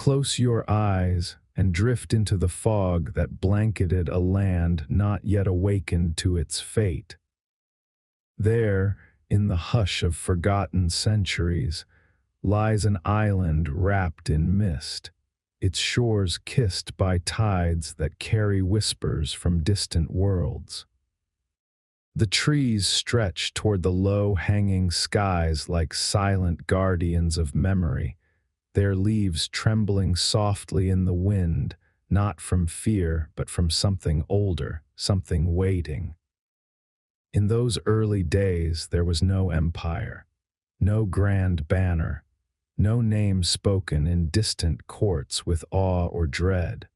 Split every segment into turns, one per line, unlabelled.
Close your eyes and drift into the fog that blanketed a land not yet awakened to its fate. There, in the hush of forgotten centuries, lies an island wrapped in mist, its shores kissed by tides that carry whispers from distant worlds. The trees stretch toward the low-hanging skies like silent guardians of memory, their leaves trembling softly in the wind, not from fear, but from something older, something waiting. In those early days, there was no empire, no grand banner, no name spoken in distant courts with awe or dread.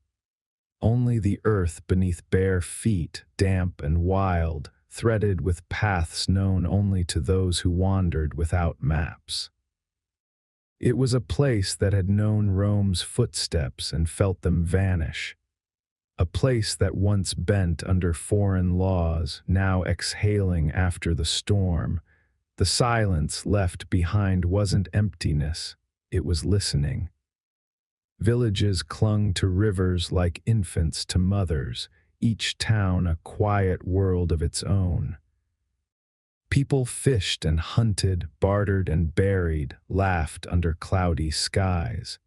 Only the earth beneath bare feet, damp and wild, threaded with paths known only to those who wandered without maps. It was a place that had known Rome's footsteps and felt them vanish. A place that once bent under foreign laws, now exhaling after the storm. The silence left behind wasn't emptiness, it was listening. Villages clung to rivers like infants to mothers, each town a quiet world of its own. People fished and hunted, bartered and buried, laughed under cloudy skies.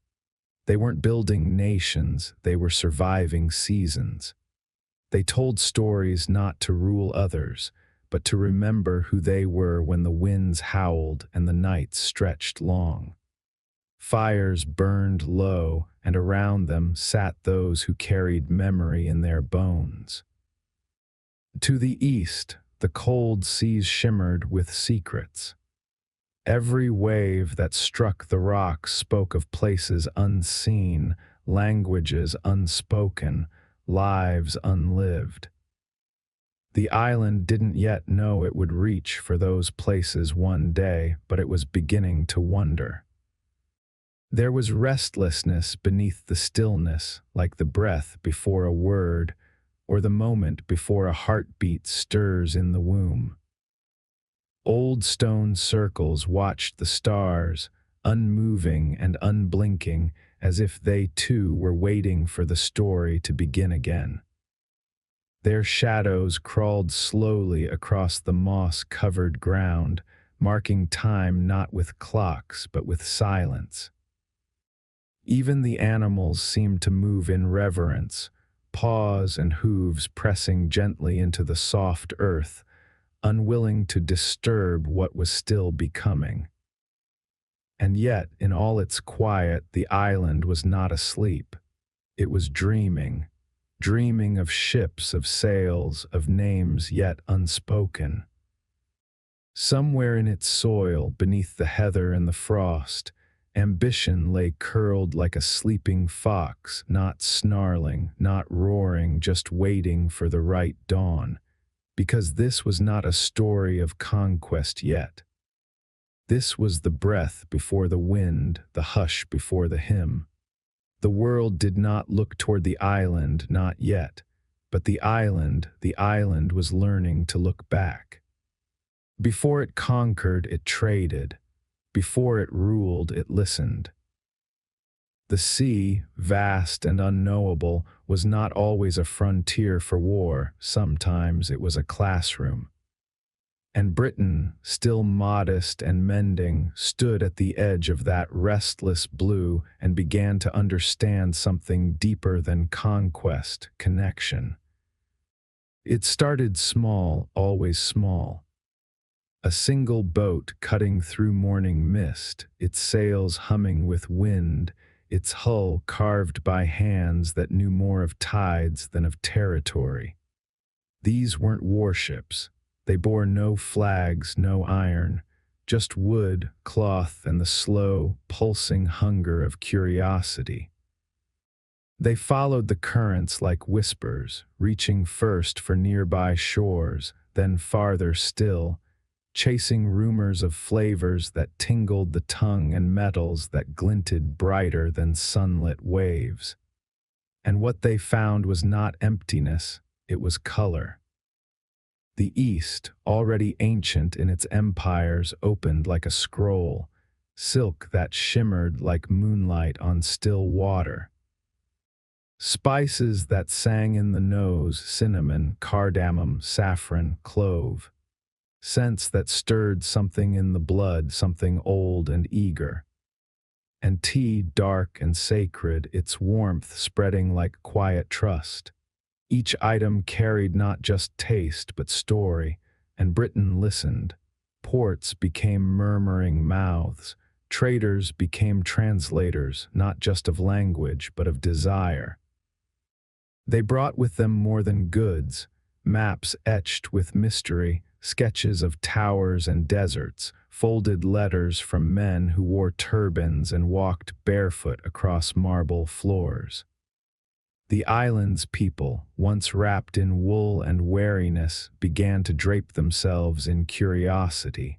They weren't building nations, they were surviving seasons. They told stories not to rule others, but to remember who they were when the winds howled and the nights stretched long. Fires burned low, and around them sat those who carried memory in their bones. To the east, the cold seas shimmered with secrets. Every wave that struck the rocks spoke of places unseen, languages unspoken, lives unlived. The island didn't yet know it would reach for those places one day, but it was beginning to wonder. There was restlessness beneath the stillness, like the breath before a word, or the moment before a heartbeat stirs in the womb. Old stone circles watched the stars, unmoving and unblinking, as if they too were waiting for the story to begin again. Their shadows crawled slowly across the moss-covered ground, marking time not with clocks but with silence. Even the animals seemed to move in reverence, paws and hooves pressing gently into the soft earth, unwilling to disturb what was still becoming. And yet, in all its quiet, the island was not asleep. It was dreaming, dreaming of ships, of sails, of names yet unspoken. Somewhere in its soil, beneath the heather and the frost, ambition lay curled like a sleeping fox, not snarling, not roaring, just waiting for the right dawn. Because this was not a story of conquest yet. This was the breath before the wind, the hush before the hymn. The world did not look toward the island, not yet, but the island was learning to look back. Before it conquered, it traded. Before it ruled, it listened. The sea, vast and unknowable, was not always a frontier for war. Sometimes it was a classroom. And Britain, still modest and mending, stood at the edge of that restless blue and began to understand something deeper than conquest, connection. It started small, always small. A single boat cutting through morning mist, its sails humming with wind, its hull carved by hands that knew more of tides than of territory. These weren't warships. They bore no flags, no iron, just wood, cloth, and the slow, pulsing hunger of curiosity. They followed the currents like whispers, reaching first for nearby shores, then farther still, chasing rumors of flavors that tingled the tongue and metals that glinted brighter than sunlit waves. And what they found was not emptiness, it was color. The East, already ancient in its empires, opened like a scroll, silk that shimmered like moonlight on still water, spices that sang in the nose, cinnamon, cardamom, saffron, clove, scents that stirred something in the blood, something old and eager. And tea dark and sacred, its warmth spreading like quiet trust. Each item carried not just taste but story, and Britain listened. Ports became murmuring mouths, traders became translators, not just of language but of desire. They brought with them more than goods, maps etched with mystery, sketches of towers and deserts, folded letters from men who wore turbans and walked barefoot across marble floors. The island's people, once wrapped in wool and wariness, began to drape themselves in curiosity.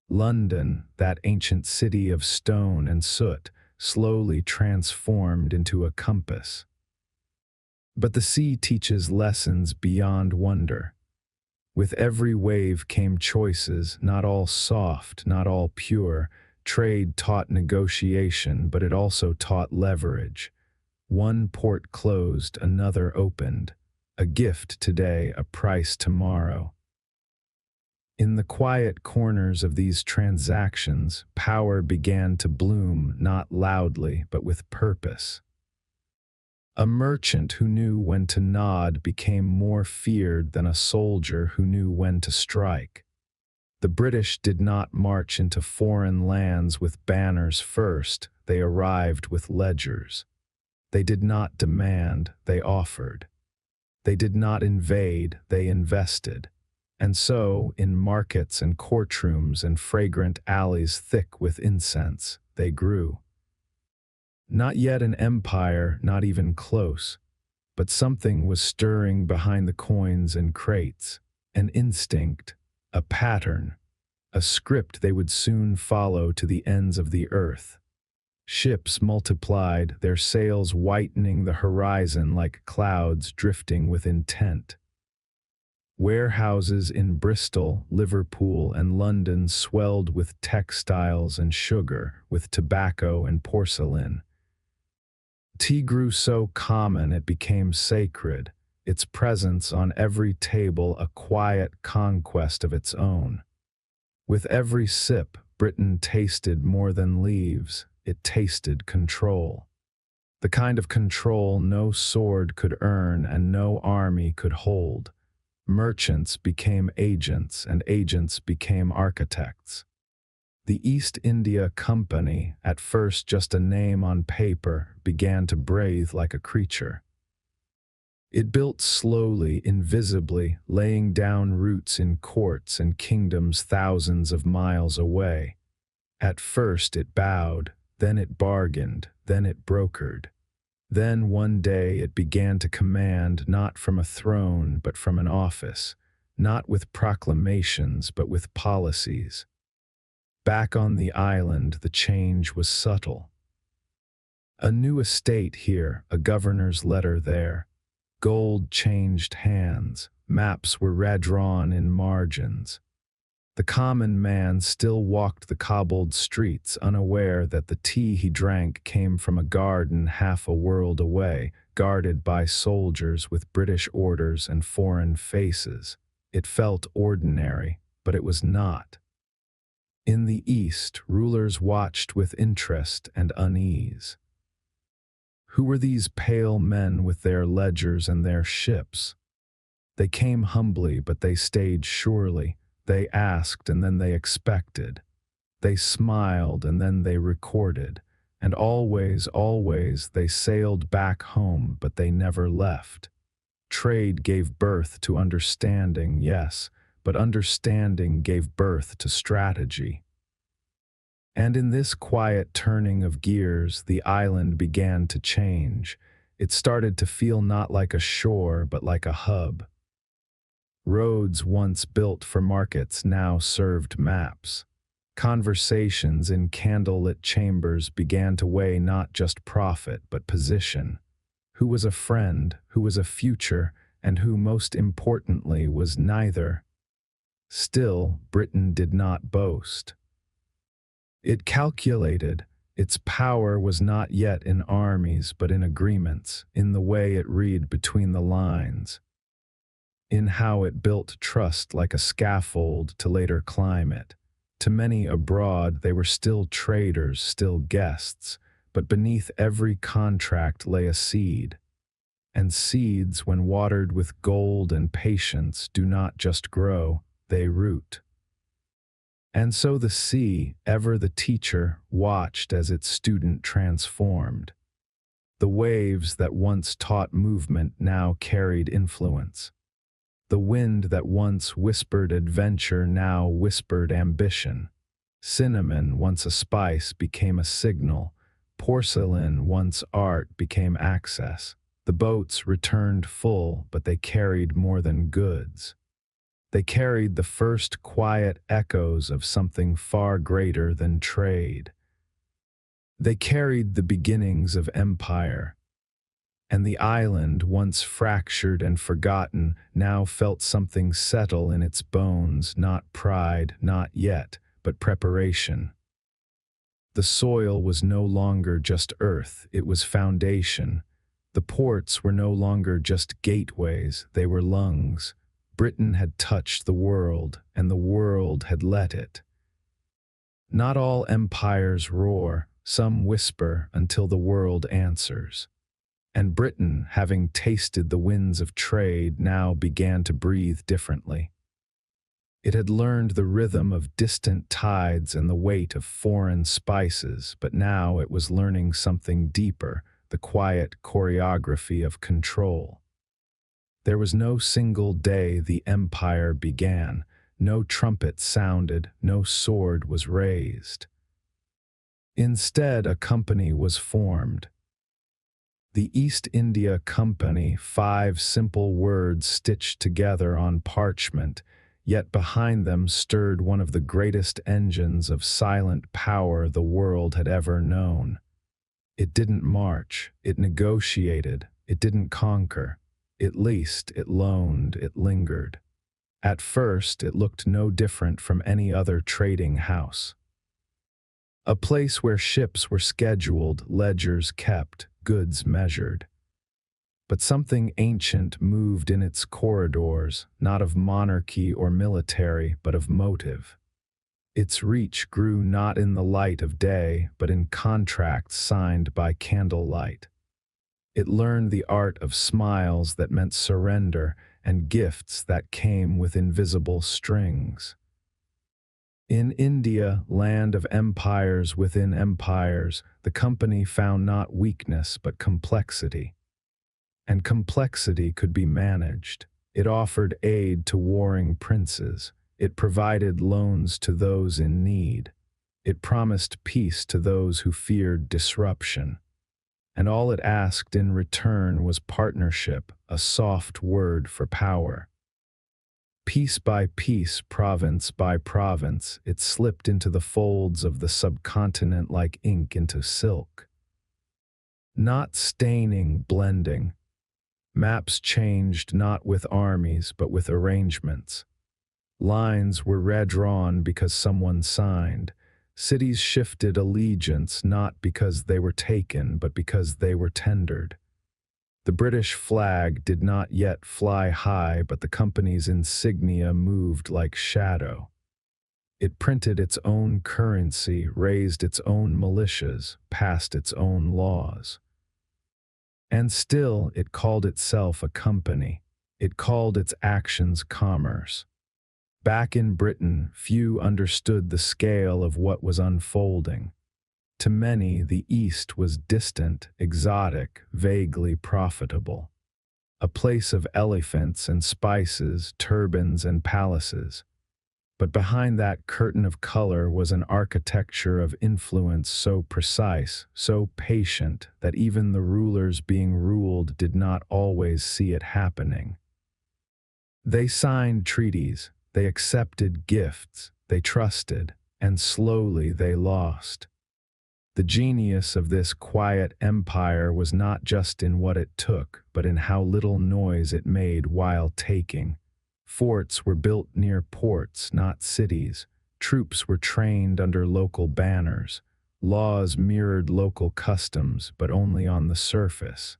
London, that ancient city of stone and soot, slowly transformed into a compass. But the sea teaches lessons beyond wonder. With every wave came choices, not all soft, not all pure. Trade taught negotiation, but it also taught leverage. One port closed, another opened. A gift today, a price tomorrow. In the quiet corners of these transactions, power began to bloom, not loudly, but with purpose. A merchant who knew when to nod became more feared than a soldier who knew when to strike. The British did not march into foreign lands with banners first, they arrived with ledgers. They did not demand, they offered. They did not invade, they invested. And so, in markets and courtrooms and fragrant alleys thick with incense, they grew. Not yet an empire, not even close, but something was stirring behind the coins and crates, an instinct, a pattern, a script they would soon follow to the ends of the earth. Ships multiplied, their sails whitening the horizon like clouds drifting with intent. Warehouses in Bristol, Liverpool, and London swelled with textiles and sugar, with tobacco and porcelain. Tea grew so common it became sacred, its presence on every table a quiet conquest of its own. With every sip, Britain tasted more than leaves, it tasted control. The kind of control no sword could earn and no army could hold. Merchants became agents, and agents became architects. The East India Company, at first just a name on paper, began to breathe like a creature. It built slowly, invisibly, laying down roots in courts and kingdoms thousands of miles away. At first it bowed, then it bargained, then it brokered. Then one day it began to command not from a throne but from an office, not with proclamations but with policies. Back on the island, the change was subtle. A new estate here, a governor's letter there. Gold changed hands, maps were redrawn in margins. The common man still walked the cobbled streets, unaware that the tea he drank came from a garden half a world away, guarded by soldiers with British orders and foreign faces. It felt ordinary, but it was not. In the East, rulers watched with interest and unease. Who were these pale men with their ledgers and their ships? They came humbly, but they stayed surely. They asked, and then they expected. They smiled, and then they recorded. And always, always, they sailed back home, but they never left. Trade gave birth to understanding, yes, but understanding gave birth to strategy. And in this quiet turning of gears, the island began to change. It started to feel not like a shore, but like a hub. Roads once built for markets now served maps. Conversations in candlelit chambers began to weigh not just profit, but position. Who was a friend, who was a future, and who, most importantly, was neither. Still, Britain did not boast. It calculated. Its power was not yet in armies, but in agreements, in the way it read between the lines, in how it built trust like a scaffold to later climb it. To many abroad, they were still traders, still guests, but beneath every contract lay a seed. And seeds, when watered with gold and patience, do not just grow, they root. And so the sea, ever the teacher, watched as its student transformed. The waves that once taught movement now carried influence. The wind that once whispered adventure now whispered ambition. Cinnamon, once a spice, became a signal. Porcelain, once art, became access. The boats returned full, but they carried more than goods. They carried the first quiet echoes of something far greater than trade. They carried the beginnings of empire. And the island, once fractured and forgotten, now felt something settle in its bones, not pride, not yet, but preparation. The soil was no longer just earth, it was foundation. The ports were no longer just gateways, they were lungs. Britain had touched the world, and the world had let it. Not all empires roar, some whisper until the world answers. And Britain, having tasted the winds of trade, now began to breathe differently. It had learned the rhythm of distant tides and the weight of foreign spices, but now it was learning something deeper, the quiet choreography of control. There was no single day the empire began, no trumpet sounded, no sword was raised. Instead, a company was formed. The East India Company, 5 simple words stitched together on parchment, yet behind them stirred one of the greatest engines of silent power the world had ever known. It didn't march, it negotiated, it didn't conquer. It leased, it loaned, it lingered. At first, it looked no different from any other trading house. A place where ships were scheduled, ledgers kept, goods measured. But something ancient moved in its corridors, not of monarchy or military, but of motive. Its reach grew not in the light of day, but in contracts signed by candlelight. It learned the art of smiles that meant surrender and gifts that came with invisible strings. In India, land of empires within empires, the company found not weakness but complexity. And complexity could be managed. It offered aid to warring princes. It provided loans to those in need. It promised peace to those who feared disruption. And all it asked in return was partnership, a soft word for power. Piece by piece, province by province, it slipped into the folds of the subcontinent like ink into silk. Not staining, blending. Maps changed not with armies, but with arrangements. Lines were redrawn because someone signed. Cities shifted allegiance not because they were taken, but because they were tendered. The British flag did not yet fly high, but the company's insignia moved like shadow. It printed its own currency, raised its own militias, passed its own laws. And still it called itself a company. It called its actions commerce. Back in Britain, few understood the scale of what was unfolding. To many, the East was distant, exotic, vaguely profitable. A place of elephants and spices, turbans and palaces. But behind that curtain of color was an architecture of influence so precise, so patient, that even the rulers being ruled did not always see it happening. They signed treaties, they accepted gifts, they trusted, and slowly they lost. The genius of this quiet empire was not just in what it took, but in how little noise it made while taking. Forts were built near ports, not cities. Troops were trained under local banners. Laws mirrored local customs, but only on the surface.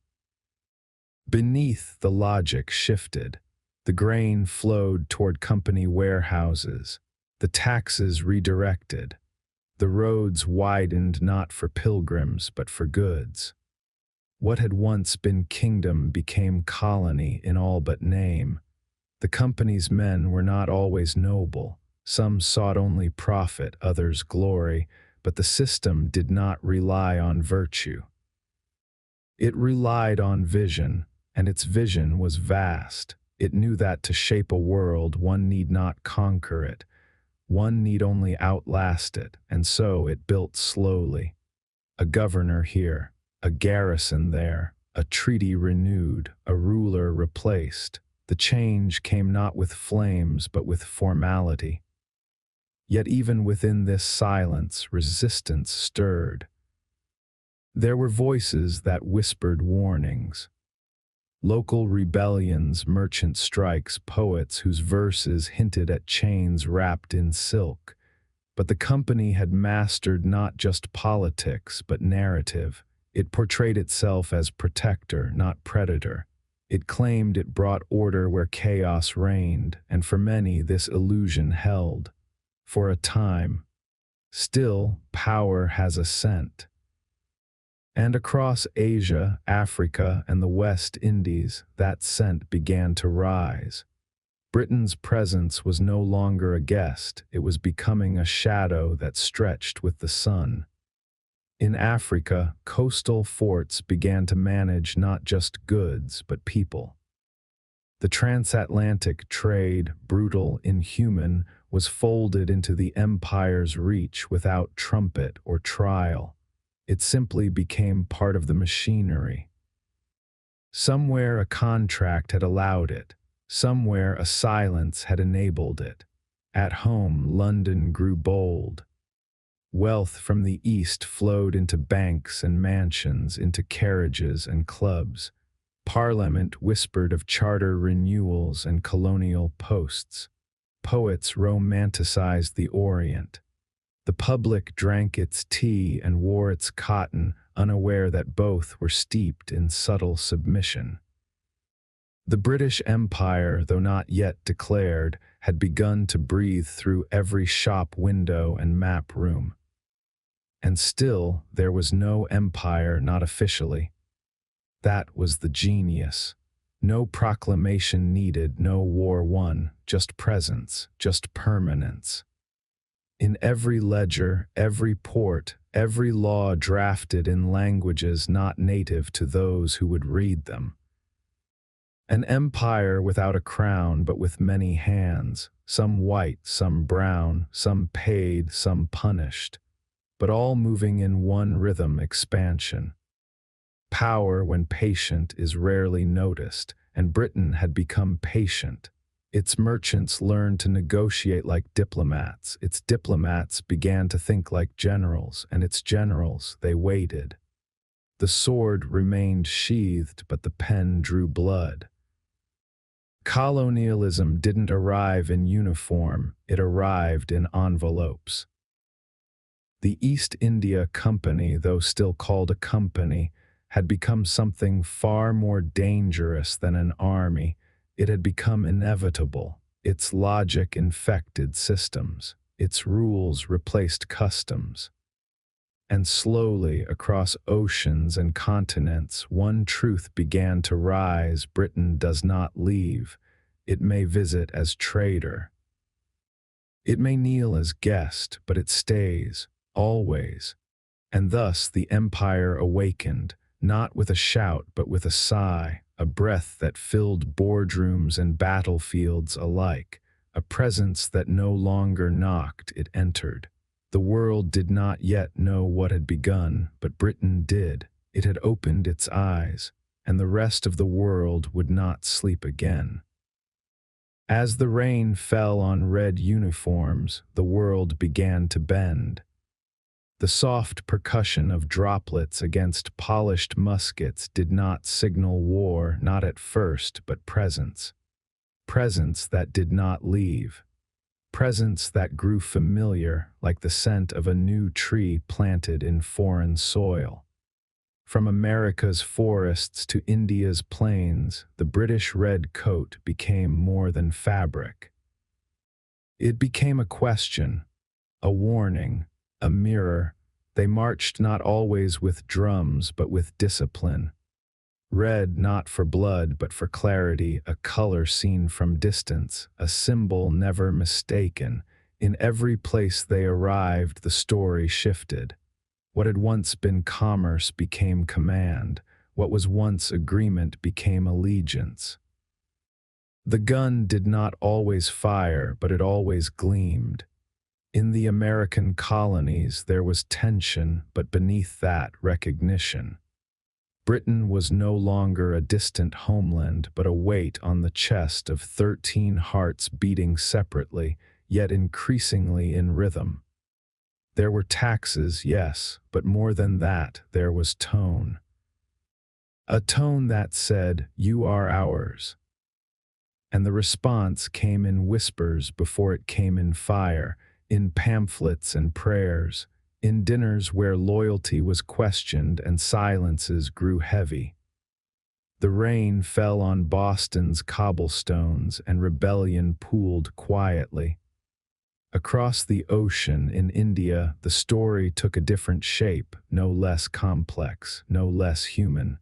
Beneath, the logic shifted. The grain flowed toward company warehouses. The taxes redirected. The roads widened not for pilgrims, but for goods. What had once been kingdom became colony in all but name. The company's men were not always noble. Some sought only profit, others glory, but the system did not rely on virtue. It relied on vision, and its vision was vast. It knew that to shape a world, one need not conquer it. One need only outlast it, and so it built slowly. A governor here, a garrison there, a treaty renewed, a ruler replaced. The change came not with flames, but with formality. Yet even within this silence, resistance stirred. There were voices that whispered warnings. Local rebellions, merchant strikes, poets whose verses hinted at chains wrapped in silk. But the company had mastered not just politics, but narrative. It portrayed itself as protector, not predator. It claimed it brought order where chaos reigned, and for many this illusion held. For a time. Still, power has a scent. And across Asia, Africa, and the West Indies, that scent began to rise. Britain's presence was no longer a guest, it was becoming a shadow that stretched with the sun. In Africa, coastal forts began to manage not just goods, but people. The transatlantic trade, brutal, inhuman, was folded into the empire's reach without trumpet or trial. It simply became part of the machinery. Somewhere a contract had allowed it. Somewhere a silence had enabled it. At home, London grew bold. Wealth from the East flowed into banks and mansions, into carriages and clubs. Parliament whispered of charter renewals and colonial posts. Poets romanticized the Orient. The public drank its tea and wore its cotton, unaware that both were steeped in subtle submission. The British Empire, though not yet declared, had begun to breathe through every shop window and map room. And still, there was no empire, not officially. That was the genius. No proclamation needed, no war won, just presence, just permanence. In every ledger, every port, every law drafted in languages not native to those who would read them. An empire without a crown, but with many hands, some white, some brown, some paid, some punished, but all moving in one rhythm: expansion. Power, when patient, is rarely noticed, and Britain had become patient. Its merchants learned to negotiate like diplomats. Its diplomats began to think like generals, and its generals, they waited. The sword remained sheathed, but the pen drew blood. Colonialism didn't arrive in uniform, it arrived in envelopes. The East India Company, though still called a company, had become something far more dangerous than an army. It had become inevitable. Its logic infected systems. Its rules replaced customs. And slowly, across oceans and continents, one truth began to rise: Britain does not leave. It may visit as trader. It may kneel as guest, but it stays, always. And thus the empire awakened, not with a shout, but with a sigh, a breath that filled boardrooms and battlefields alike, a presence that no longer knocked, it entered. The world did not yet know what had begun, but Britain did. It had opened its eyes, and the rest of the world would not sleep again. As the rain fell on red uniforms, the world began to bend. The soft percussion of droplets against polished muskets did not signal war, not at first, but presence. Presence that did not leave. presence that grew familiar like the scent of a new tree planted in foreign soil. From America's forests to India's plains, the British red coat became more than fabric. It became a question, a warning, a mirror. They marched not always with drums, but with discipline. Red not for blood, but for clarity, a color seen from distance, a symbol never mistaken. In every place they arrived, the story shifted. What had once been commerce became command. What was once agreement became allegiance. The gun did not always fire, but it always gleamed. In the American colonies, there was tension, but beneath that, recognition. Britain was no longer a distant homeland, but a weight on the chest of 13 hearts beating separately, yet increasingly in rhythm. There were taxes, yes, but more than that, there was tone. A tone that said, "You are ours." And the response came in whispers before it came in fire, in pamphlets and prayers, in dinners where loyalty was questioned and silences grew heavy. The rain fell on Boston's cobblestones and rebellion pooled quietly. Across the ocean in India, the story took a different shape, no less complex, no less human.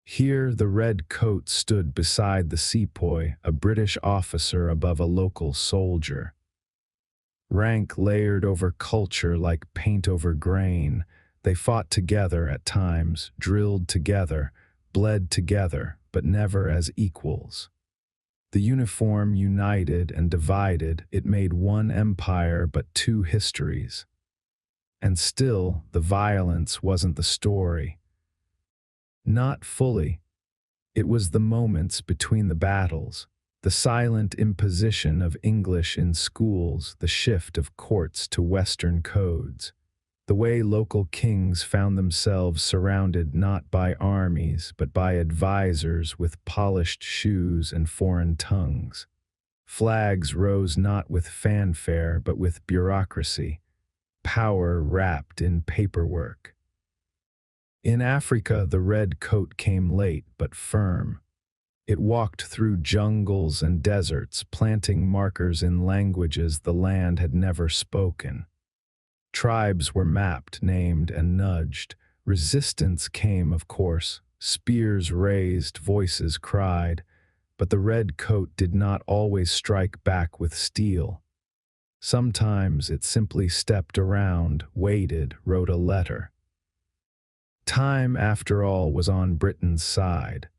Here, the red coat stood beside the sepoy, a British officer above a local soldier. Rank layered over culture like paint over grain, they fought together at times, drilled together, bled together, but never as equals. The uniform united and divided, it made one empire but two histories. And still, the violence wasn't the story. Not fully. It was the moments between the battles, the silent imposition of English in schools, the shift of courts to Western codes, the way local kings found themselves surrounded not by armies but by advisors with polished shoes and foreign tongues. Flags rose not with fanfare but with bureaucracy, power wrapped in paperwork. In Africa, the red coat came late but firm. It walked through jungles and deserts, planting markers in languages the land had never spoken. Tribes were mapped, named, and nudged. Resistance came, of course. Spears raised, voices cried. But the red coat did not always strike back with steel. Sometimes it simply stepped around, waited, wrote a letter. Time, after all, was on Britain's side.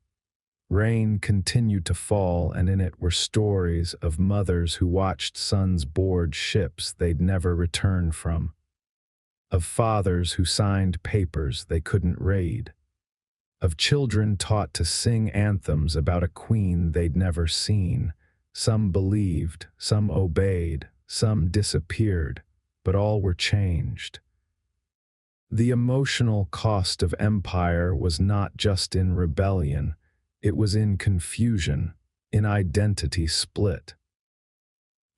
Rain continued to fall, and in it were stories of mothers who watched sons board ships they'd never return from, of fathers who signed papers they couldn't raid, of children taught to sing anthems about a queen they'd never seen. Some believed, some obeyed, some disappeared, but all were changed. The emotional cost of empire was not just in rebellion. It was in confusion, in identity split,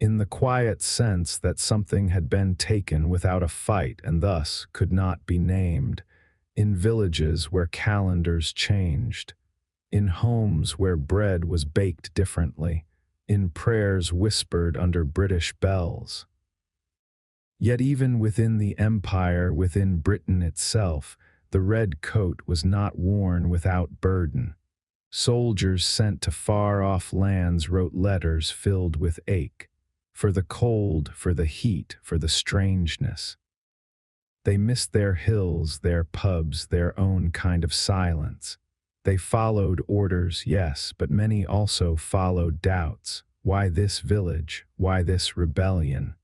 in the quiet sense that something had been taken without a fight and thus could not be named, in villages where calendars changed, in homes where bread was baked differently, in prayers whispered under British bells. Yet even within the empire, within Britain itself, the red coat was not worn without burden. Soldiers sent to far-off lands wrote letters filled with ache, for the cold, for the heat, for the strangeness. They missed their hills, their pubs, their own kind of silence. They followed orders, yes, but many also followed doubts. Why this village? Why this rebellion?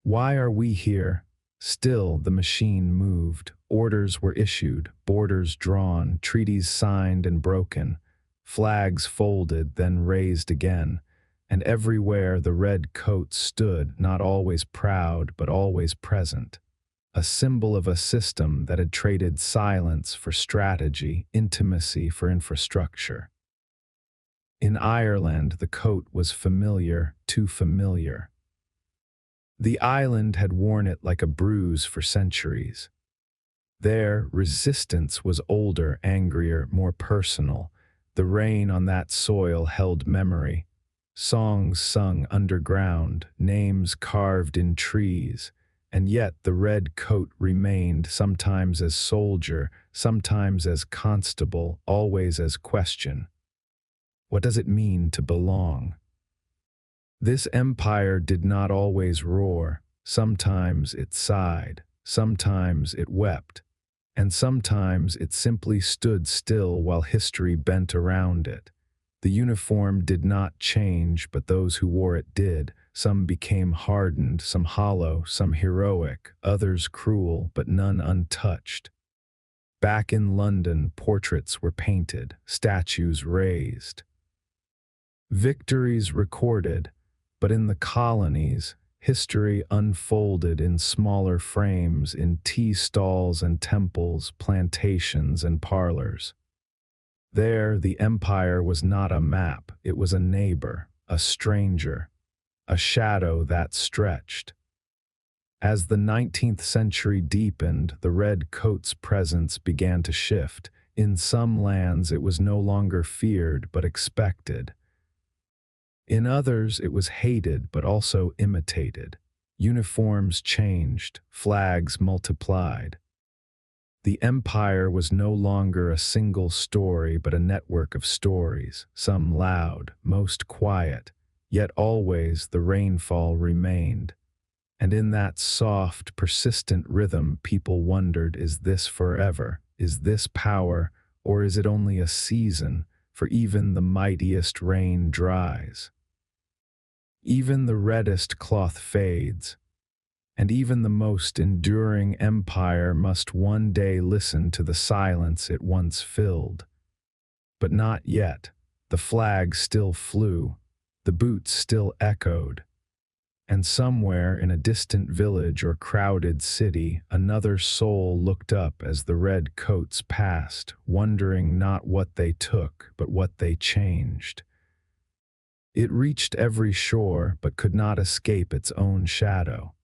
Why are we here? Still the machine moved. Orders were issued, borders drawn, treaties signed and broken, flags folded, then raised again, and everywhere the red coat stood, not always proud, but always present, a symbol of a system that had traded silence for strategy, intimacy for infrastructure. In Ireland, the coat was familiar, too familiar. The island had worn it like a bruise for centuries. There, resistance was older, angrier, more personal. The rain on that soil held memory. Songs sung underground, names carved in trees, and yet the red coat remained, sometimes as soldier, sometimes as constable, always as question. What does it mean to belong? This empire did not always roar. Sometimes it sighed, sometimes it wept, and sometimes it simply stood still while history bent around it. The uniform did not change, but those who wore it did. Some became hardened, some hollow, some heroic, others cruel, but none untouched. Back in London, portraits were painted, statues raised, victories recorded, but in the colonies, history unfolded in smaller frames in tea stalls and temples, plantations and parlors. There, the empire was not a map, it was a neighbor, a stranger, a shadow that stretched. As the 19th century deepened, the red coat's presence began to shift. In some lands, it was no longer feared but expected. In others, it was hated but also imitated. Uniforms changed, flags multiplied. The empire was no longer a single story but a network of stories, some loud, most quiet, yet always the rainfall remained. And in that soft, persistent rhythm, people wondered, is this forever? Is this power? Or is it only a season? For even the mightiest rain dries. Even the reddest cloth fades, and even the most enduring empire must one day listen to the silence it once filled. But not yet. The flag still flew, the boots still echoed, and somewhere in a distant village or crowded city, another soul looked up as the red coats passed, wondering not what they took, but what they changed. It reached every shore, but could not escape its own shadow.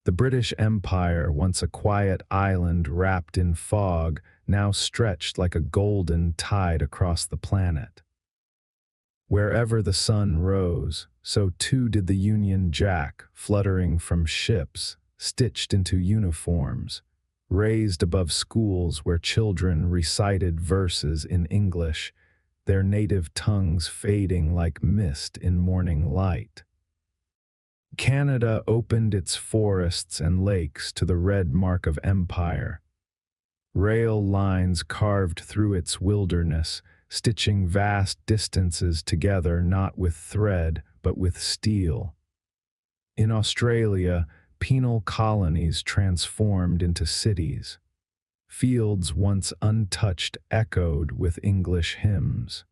The British Empire, once a quiet island wrapped in fog, now stretched like a golden tide across the planet. Wherever the sun rose, so too did the Union Jack, fluttering from ships, stitched into uniforms, raised above schools where children recited verses in English, their native tongues fading like mist in morning light. Canada opened its forests and lakes to the red mark of empire. Rail lines carved through its wilderness, stitching vast distances together not with thread but with steel. In Australia, penal colonies transformed into cities. Fields once untouched echoed with English hymns.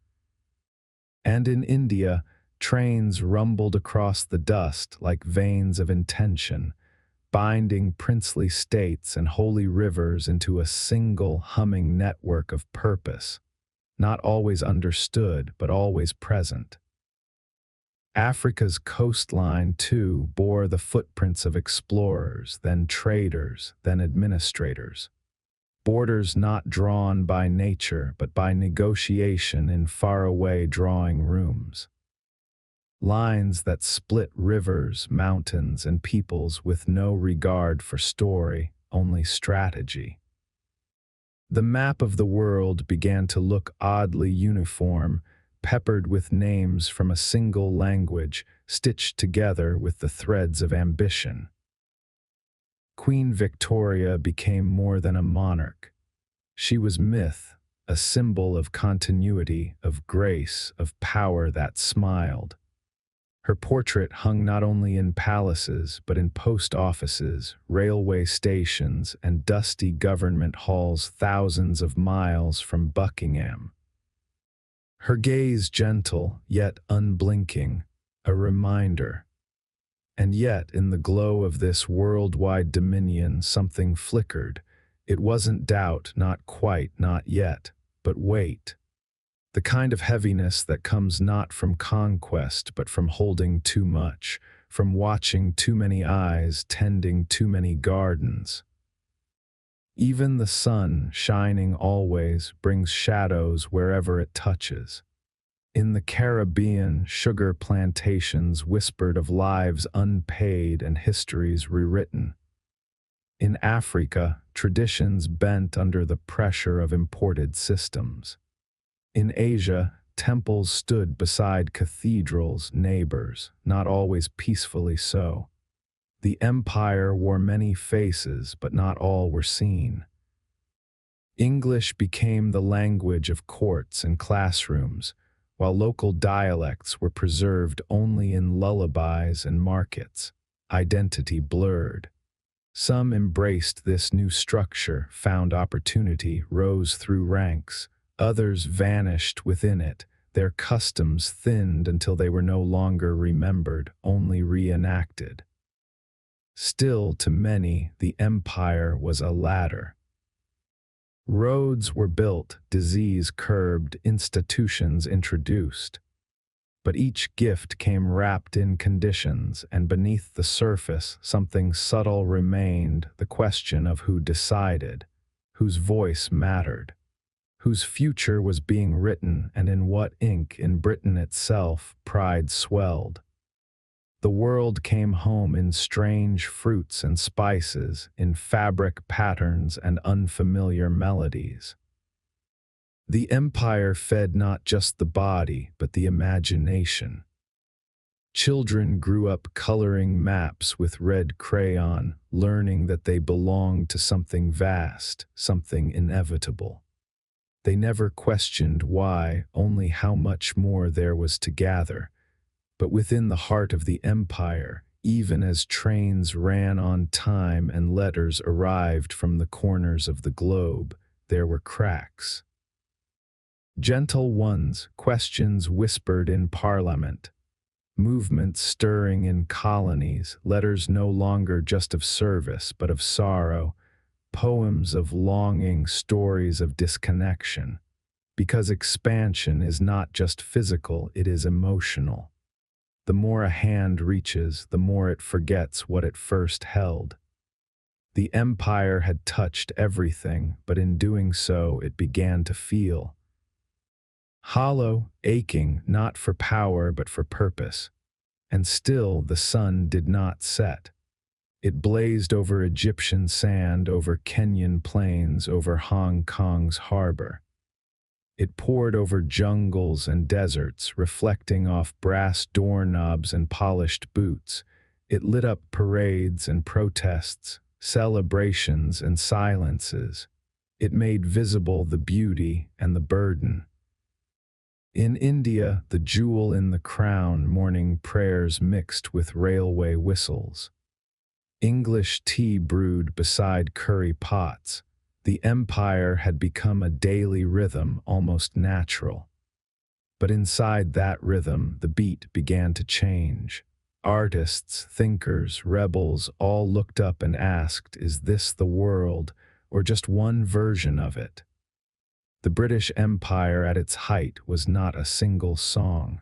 And in India, trains rumbled across the dust like veins of intention, binding princely states and holy rivers into a single humming network of purpose, not always understood but always present. Africa's coastline, too, bore the footprints of explorers, then traders, then administrators. Borders not drawn by nature, but by negotiation in faraway drawing rooms. Lines that split rivers, mountains, and peoples with no regard for story, only strategy. The map of the world began to look oddly uniform, peppered with names from a single language, stitched together with the threads of ambition. Queen Victoria became more than a monarch. She was myth, a symbol of continuity, of grace, of power that smiled. Her portrait hung not only in palaces, but in post offices, railway stations, and dusty government halls thousands of miles from Buckingham. Her gaze gentle, yet unblinking, a reminder. And yet, in the glow of this worldwide dominion, something flickered. It wasn't doubt, not quite, not yet, but wait. the kind of heaviness that comes not from conquest but from holding too much, from watching too many eyes, tending too many gardens. Even the sun, shining always, brings shadows wherever it touches. In the Caribbean, sugar plantations whispered of lives unpaid and histories rewritten. In Africa, traditions bent under the pressure of imported systems. In Asia, temples stood beside cathedrals, neighbors, not always peacefully so. The empire wore many faces, but not all were seen. English became the language of courts and classrooms, while local dialects were preserved only in lullabies and markets, identity blurred. Some embraced this new structure, found opportunity, rose through ranks. Others vanished within it, their customs thinned until they were no longer remembered, only reenacted. Still, to many, the empire was a ladder. Roads were built, disease curbed, institutions introduced. But each gift came wrapped in conditions, and beneath the surface something subtle remained, the question of who decided, whose voice mattered, whose future was being written, and in what ink. In Britain itself pride swelled. The world came home in strange fruits and spices, in fabric patterns and unfamiliar melodies. The empire fed not just the body, but the imagination. Children grew up coloring maps with red crayon, learning that they belonged to something vast, something inevitable. They never questioned why, only how much more there was to gather. But within the heart of the empire, even as trains ran on time and letters arrived from the corners of the globe, there were cracks. Gentle ones, questions whispered in parliament, movements stirring in colonies, letters no longer just of service but of sorrow, poems of longing, stories of disconnection. Because expansion is not just physical, it is emotional. The more a hand reaches, the more it forgets what it first held. The empire had touched everything, but in doing so, it began to feel. Hollow, aching, not for power, but for purpose. And still the sun did not set. It blazed over Egyptian sand, over Kenyan plains, over Hong Kong's harbor. It poured over jungles and deserts, reflecting off brass doorknobs and polished boots. It lit up parades and protests, celebrations and silences. It made visible the beauty and the burden. In India, the jewel in the crown, morning prayers mixed with railway whistles. English tea brewed beside curry pots. The empire had become a daily rhythm, almost natural. But inside that rhythm, the beat began to change. Artists, thinkers, rebels all looked up and asked, is this the world, or just one version of it? The British Empire at its height was not a single song.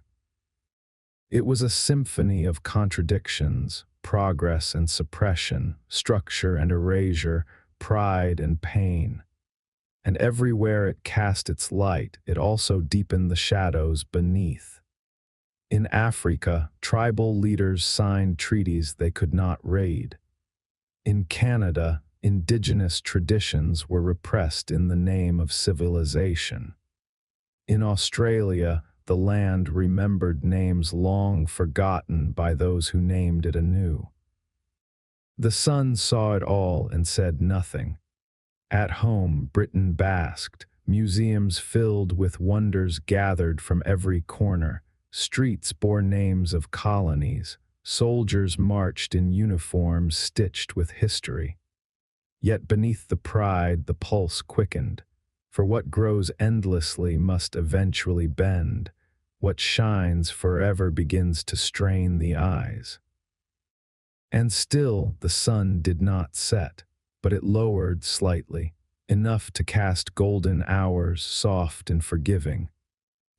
It was a symphony of contradictions, progress and suppression, structure and erasure, pride and pain. And everywhere it cast its light, it also deepened the shadows beneath. In Africa, tribal leaders signed treaties they could not raid. In Canada, indigenous traditions were repressed in the name of civilization. In Australia, the land remembered names long forgotten by those who named it anew. The sun saw it all and said nothing. At home, Britain basked, museums filled with wonders gathered from every corner, streets bore names of colonies, soldiers marched in uniforms stitched with history. Yet beneath the pride, the pulse quickened, for what grows endlessly must eventually bend. What shines forever begins to strain the eyes. And still the sun did not set, but it lowered slightly, enough to cast golden hours soft and forgiving.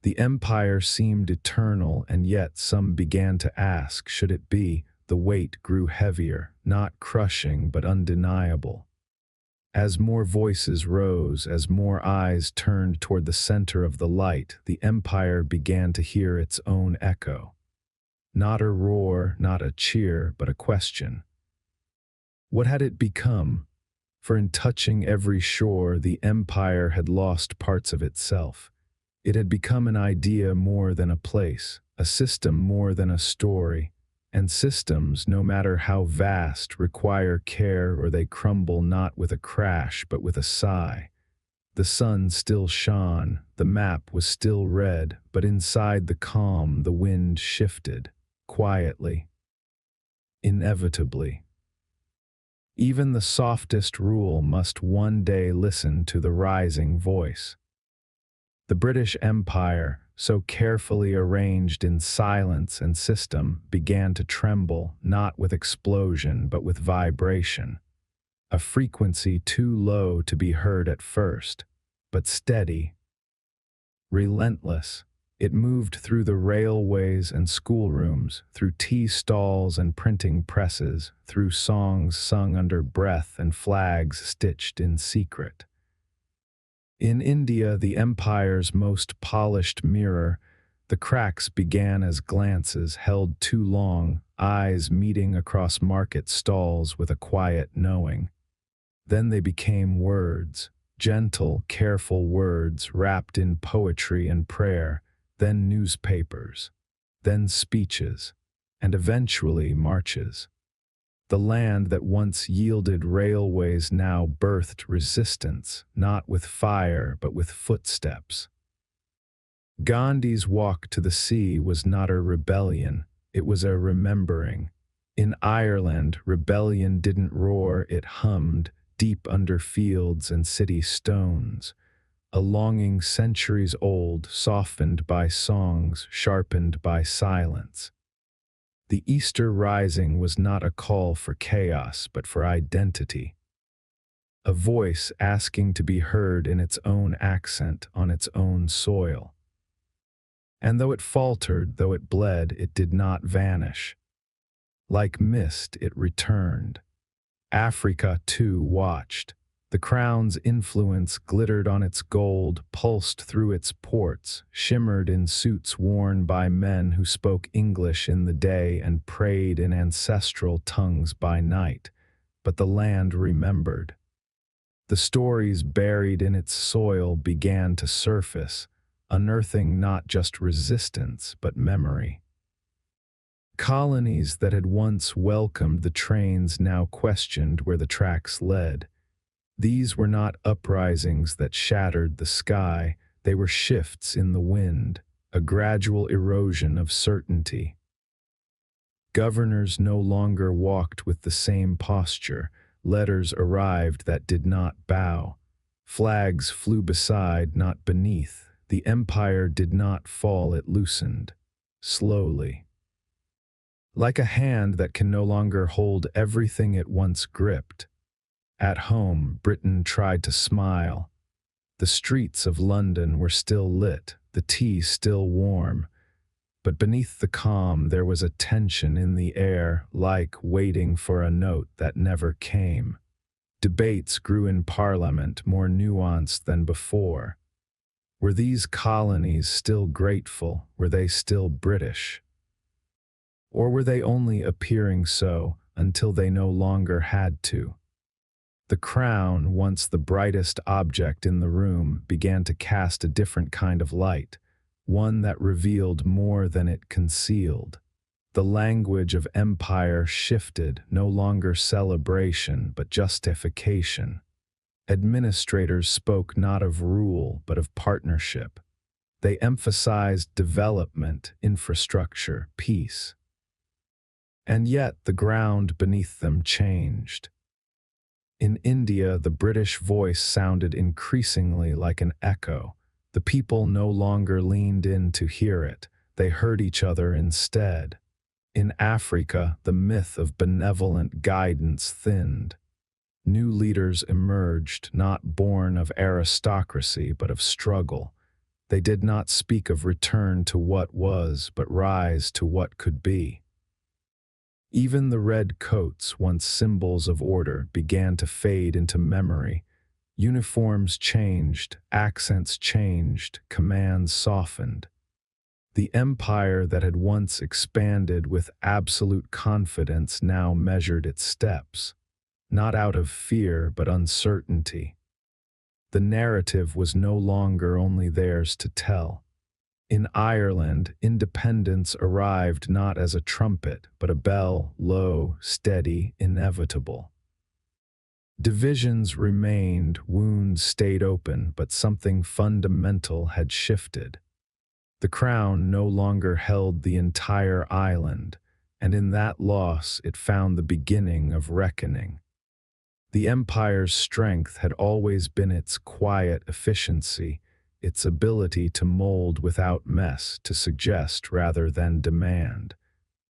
The empire seemed eternal, and yet some began to ask, should it be? The weight grew heavier, not crushing but undeniable. As more voices rose, as more eyes turned toward the center of the light, the empire began to hear its own echo. Not a roar, not a cheer, but a question. What had it become? For in touching every shore, the empire had lost parts of itself. It had become an idea more than a place, a system more than a story, and systems, no matter how vast, require care or they crumble not with a crash but with a sigh. The sun still shone, the map was still red, but inside the calm the wind shifted, quietly, inevitably. Even the softest rule must one day listen to the rising voice. The British Empire, so carefully arranged in silence and system, began to tremble, not with explosion but with vibration. A frequency too low to be heard at first, but steady, relentless. It moved through the railways and schoolrooms, through tea stalls and printing presses, through songs sung under breath and flags stitched in secret. In India, the empire's most polished mirror, the cracks began as glances held too long, eyes meeting across market stalls with a quiet knowing. Then they became words, gentle, careful words wrapped in poetry and prayer, then newspapers, then speeches, and eventually marches. The land that once yielded railways now birthed resistance, not with fire but with footsteps. Gandhi's walk to the sea was not a rebellion, it was a remembering. In Ireland, rebellion didn't roar, it hummed, deep under fields and city stones. A longing centuries old, softened by songs, sharpened by silence. The Easter Rising was not a call for chaos, but for identity. A voice asking to be heard in its own accent, on its own soil. And though it faltered, though it bled, it did not vanish. Like mist, it returned. Africa, too, watched. The crown's influence glittered on its gold, pulsed through its ports, shimmered in suits worn by men who spoke English in the day and prayed in ancestral tongues by night. But the land remembered. The stories buried in its soil began to surface, unearthing not just resistance, but memory. Colonies that had once welcomed the trains now questioned where the tracks led. These were not uprisings that shattered the sky, they were shifts in the wind, a gradual erosion of certainty. Governors no longer walked with the same posture, letters arrived that did not bow. Flags flew beside, not beneath. The empire did not fall, it loosened, slowly. Like a hand that can no longer hold everything it once gripped. At home, Britain tried to smile. The streets of London were still lit, the tea still warm. But beneath the calm there was a tension in the air, like waiting for a note that never came. Debates grew in Parliament, more nuanced than before. Were these colonies still grateful? Were they still British? Or were they only appearing so until they no longer had to? The crown, once the brightest object in the room, began to cast a different kind of light, one that revealed more than it concealed. The language of empire shifted, no longer celebration but justification. Administrators spoke not of rule but of partnership. They emphasized development, infrastructure, peace. And yet the ground beneath them changed. In India, the British voice sounded increasingly like an echo. The people no longer leaned in to hear it, they heard each other instead. In Africa, the myth of benevolent guidance thinned. New leaders emerged, not born of aristocracy but of struggle. They did not speak of return to what was, but rise to what could be. Even the red coats, once symbols of order, began to fade into memory. Uniforms changed, accents changed, commands softened. The empire that had once expanded with absolute confidence now measured its steps, not out of fear but uncertainty. The narrative was no longer only theirs to tell. In Ireland, independence arrived not as a trumpet, but a bell, low, steady, inevitable. Divisions remained, wounds stayed open, but something fundamental had shifted. The crown no longer held the entire island, and in that loss it found the beginning of reckoning. The empire's strength had always been its quiet efficiency, its ability to mold without mess, to suggest rather than demand.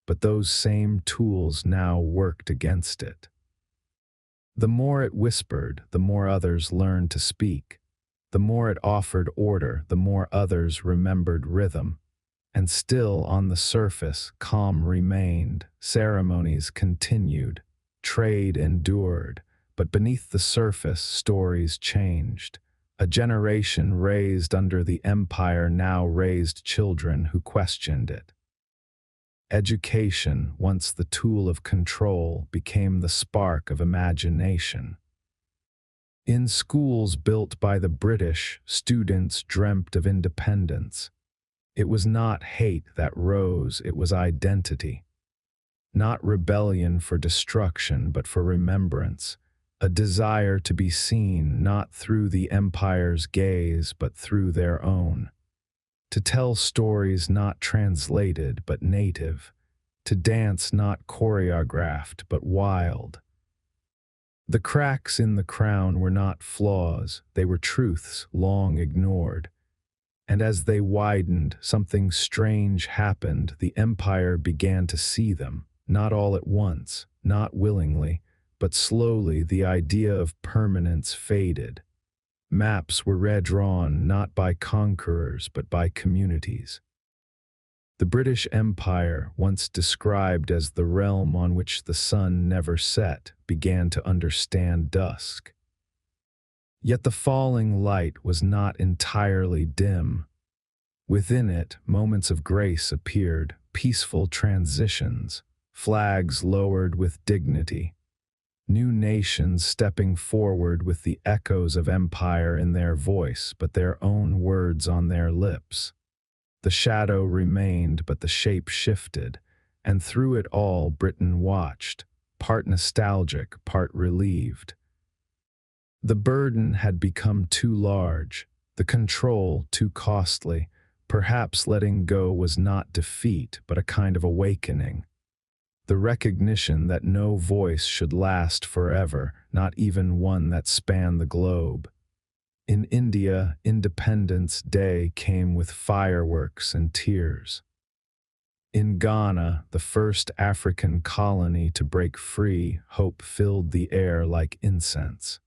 But those same tools now worked against it. The more it whispered, the more others learned to speak. The more it offered order, the more others remembered rhythm. And still, on the surface, calm remained, ceremonies continued, trade endured, but beneath the surface, stories changed. A generation raised under the empire now raised children who questioned it. Education, once the tool of control, became the spark of imagination. In schools built by the British, students dreamt of independence. It was not hate that rose, it was identity. Not rebellion for destruction, but for remembrance. A desire to be seen not through the empire's gaze, but through their own. To tell stories not translated, but native. To dance not choreographed, but wild. The cracks in the crown were not flaws, they were truths long ignored. And as they widened, something strange happened. The empire began to see them, not all at once, not willingly, but slowly the idea of permanence faded. Maps were redrawn not by conquerors but by communities. The British Empire, once described as the realm on which the sun never set, began to understand dusk. Yet the falling light was not entirely dim. Within it, moments of grace appeared, peaceful transitions, flags lowered with dignity. New nations stepping forward with the echoes of empire in their voice, but their own words on their lips. The shadow remained, but the shape shifted, and through it all Britain watched, part nostalgic, part relieved. The burden had become too large, the control too costly. Perhaps letting go was not defeat, but a kind of awakening. The recognition that no voice should last forever, not even one that spanned the globe. In India, Independence Day came with fireworks and tears. In Ghana, the first African colony to break free, hope filled the air like incense.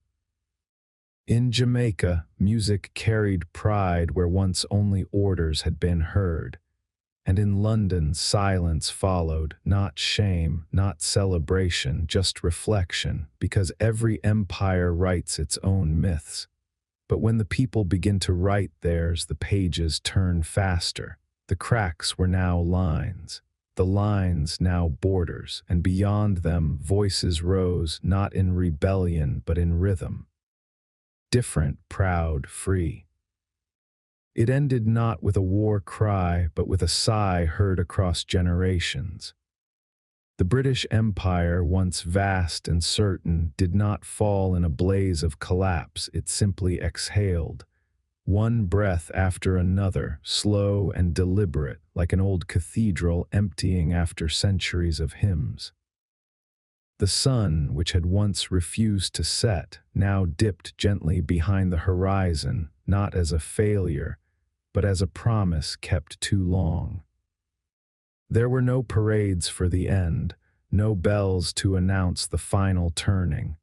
In Jamaica, music carried pride where once only orders had been heard. And in London, silence followed, not shame, not celebration, just reflection, because every empire writes its own myths. But when the people begin to write theirs, the pages turn faster. The cracks were now lines, the lines now borders, and beyond them voices rose, not in rebellion, but in rhythm. Different, proud, free. It ended not with a war cry, but with a sigh heard across generations. The British Empire, once vast and certain, did not fall in a blaze of collapse, it simply exhaled. One breath after another, slow and deliberate, like an old cathedral emptying after centuries of hymns. The sun, which had once refused to set, now dipped gently behind the horizon, not as a failure, but as a promise kept too long. There were no parades for the end, no bells to announce the final turning.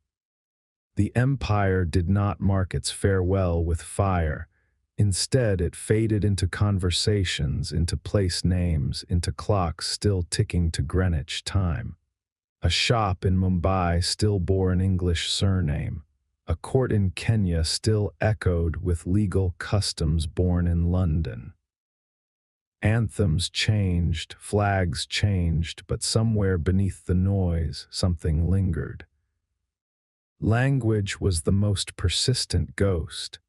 The empire did not mark its farewell with fire. Instead, it faded into conversations, into place names, into clocks still ticking to Greenwich time. A shop in Mumbai still bore an English surname. A court in Kenya still echoed with legal customs born in London. Anthems changed, flags changed, but somewhere beneath the noise, something lingered. Language was the most persistent ghost.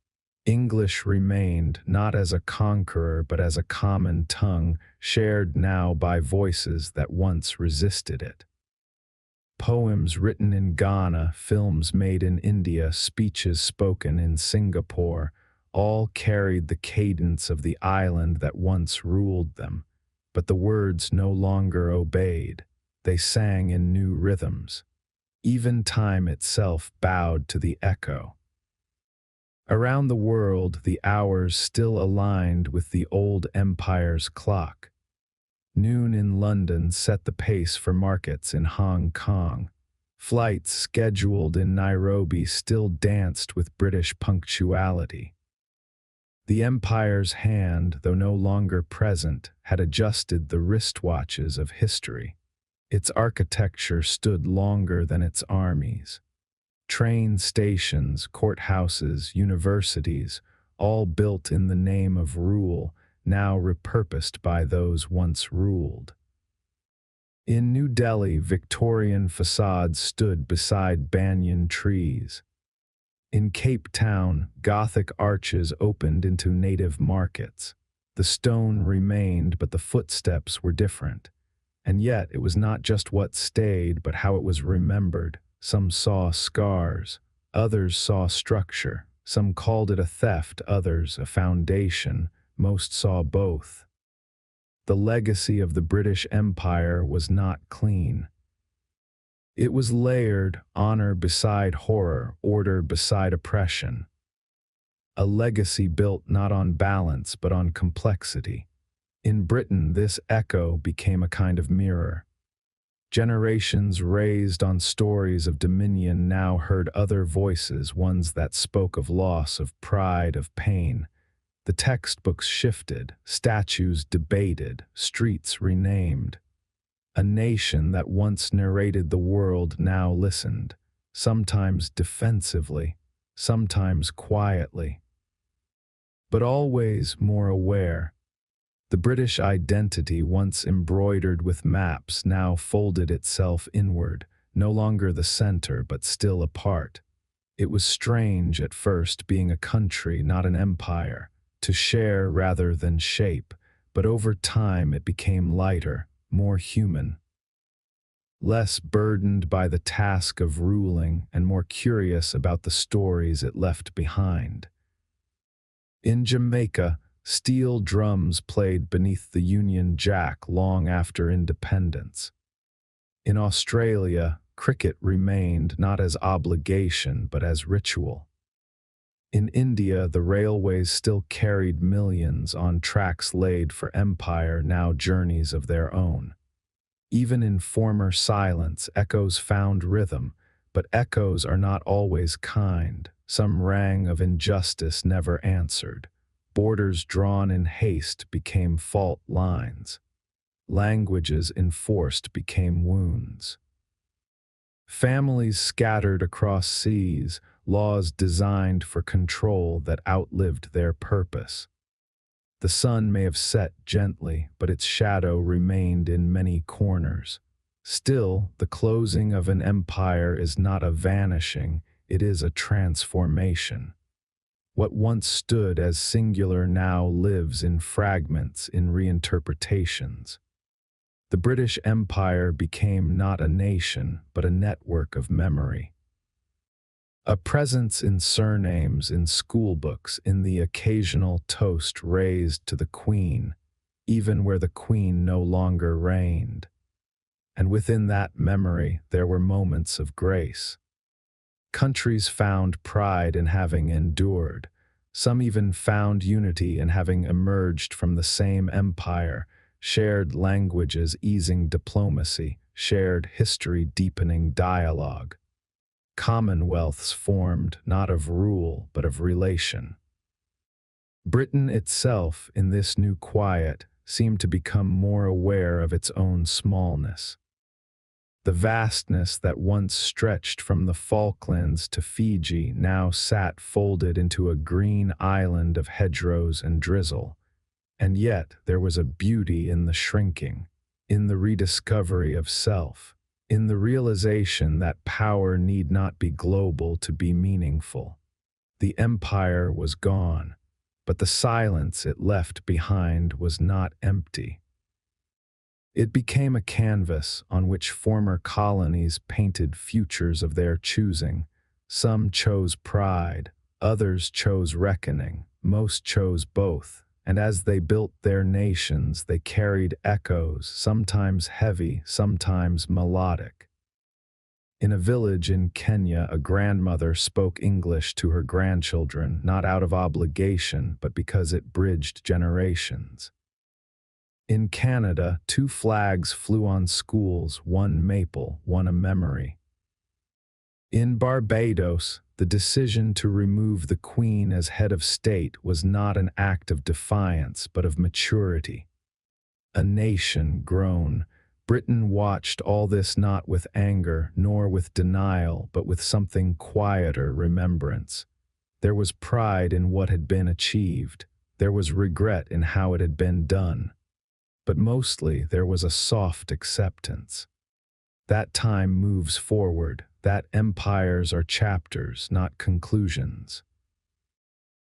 English remained, not as a conqueror, but as a common tongue, shared now by voices that once resisted it. Poems written in Ghana, films made in India, speeches spoken in Singapore, all carried the cadence of the island that once ruled them, but the words no longer obeyed. They sang in new rhythms. Even time itself bowed to the echo. Around the world, the hours still aligned with the old empire's clock. Noon in London set the pace for markets in Hong Kong. Flights scheduled in Nairobi still danced with British punctuality. The empire's hand, though no longer present, had adjusted the wristwatches of history. Its architecture stood longer than its armies. Train stations, courthouses, universities, all built in the name of rule, now repurposed by those once ruled. In New Delhi, Victorian facades stood beside banyan trees. In Cape Town, Gothic arches opened into native markets. The stone remained, but the footsteps were different. And yet it was not just what stayed, but how it was remembered. Some saw scars, others saw structure. Some called it a theft, others a foundation. Most saw both. The legacy of the British Empire was not clean. It was layered, honor beside horror, order beside oppression. A legacy built not on balance, but on complexity. In Britain, this echo became a kind of mirror. Generations raised on stories of dominion now heard other voices, ones that spoke of loss, of pride, of pain. The textbooks shifted, statues debated, streets renamed. A nation that once narrated the world now listened, sometimes defensively, sometimes quietly, but always more aware. The British identity, once embroidered with maps, now folded itself inward, no longer the center, but still a part. It was strange at first, being a country, not an empire, to share rather than shape, but over time it became lighter, more human. Less burdened by the task of ruling and more curious about the stories it left behind. In Jamaica, steel drums played beneath the Union Jack long after independence. In Australia, cricket remained not as obligation but as ritual. In India, the railways still carried millions on tracks laid for empire, now journeys of their own. Even in former silence, echoes found rhythm, but echoes are not always kind. Some rang of injustice never answered. Borders drawn in haste became fault lines. Languages enforced became wounds. Families scattered across seas, laws designed for control that outlived their purpose. The sun may have set gently, but its shadow remained in many corners. Still, the closing of an empire is not a vanishing, it is a transformation. What once stood as singular now lives in fragments, in reinterpretations. The British Empire became not a nation, but a network of memory. A presence in surnames, in schoolbooks, in the occasional toast raised to the Queen, even where the Queen no longer reigned. And within that memory there were moments of grace. Countries found pride in having endured. Some even found unity in having emerged from the same empire, shared languages easing diplomacy, shared history deepening dialogue. Commonwealths formed not of rule but of relation. Britain itself, in this new quiet, seemed to become more aware of its own smallness. The vastness that once stretched from the Falklands to Fiji now sat folded into a green island of hedgerows and drizzle. And yet there was a beauty in the shrinking, in the rediscovery of self, in the realization that power need not be global to be meaningful. The empire was gone, but the silence it left behind was not empty. It became a canvas on which former colonies painted futures of their choosing. Some chose pride, others chose reckoning, most chose both. And as they built their nations, they carried echoes, sometimes heavy, sometimes melodic. In a village in Kenya, a grandmother spoke English to her grandchildren, not out of obligation, but because it bridged generations. In Canada, 2 flags flew on schools, one maple, one a memory. In Barbados, the decision to remove the Queen as head of state was not an act of defiance, but of maturity. A nation grown. Britain watched all this not with anger, nor with denial, but with something quieter remembrance. There was pride in what had been achieved. There was regret in how it had been done. But mostly there was a soft acceptance. That time moves forward, that empires are chapters, not conclusions.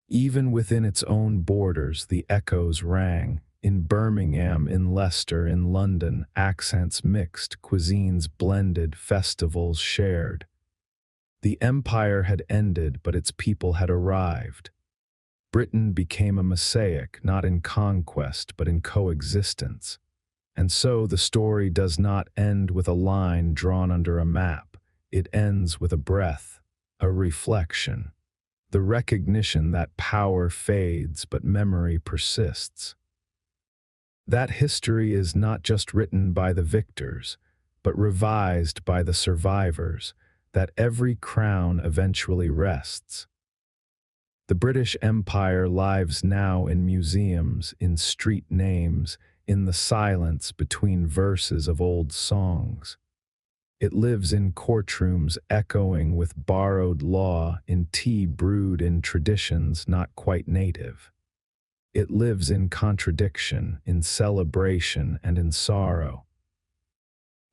Even within its own borders, the echoes rang. In Birmingham, in Leicester, in London, accents mixed, cuisines blended, festivals shared. The empire had ended, but its people had arrived. Britain became a mosaic, not in conquest, but in coexistence. And so the story does not end with a line drawn under a map. It ends with a breath, a reflection, the recognition that power fades but memory persists. That history is not just written by the victors, but revised by the survivors, that every crown eventually rests. The British Empire lives now in museums, in street names, in the silence between verses of old songs. It lives in courtrooms echoing with borrowed law, in tea brewed in traditions not quite native. It lives in contradiction, in celebration, and in sorrow.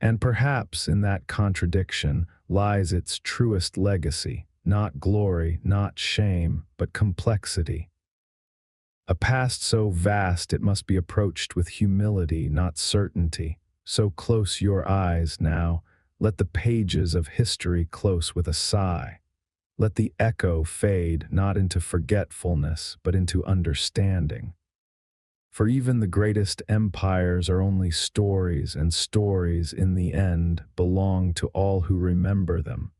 And perhaps in that contradiction lies its truest legacy, not glory, not shame, but complexity. A past so vast it must be approached with humility, not certainty. So close your eyes now, let the pages of history close with a sigh. Let the echo fade not into forgetfulness, but into understanding. For even the greatest empires are only stories, and stories, in the end, belong to all who remember them.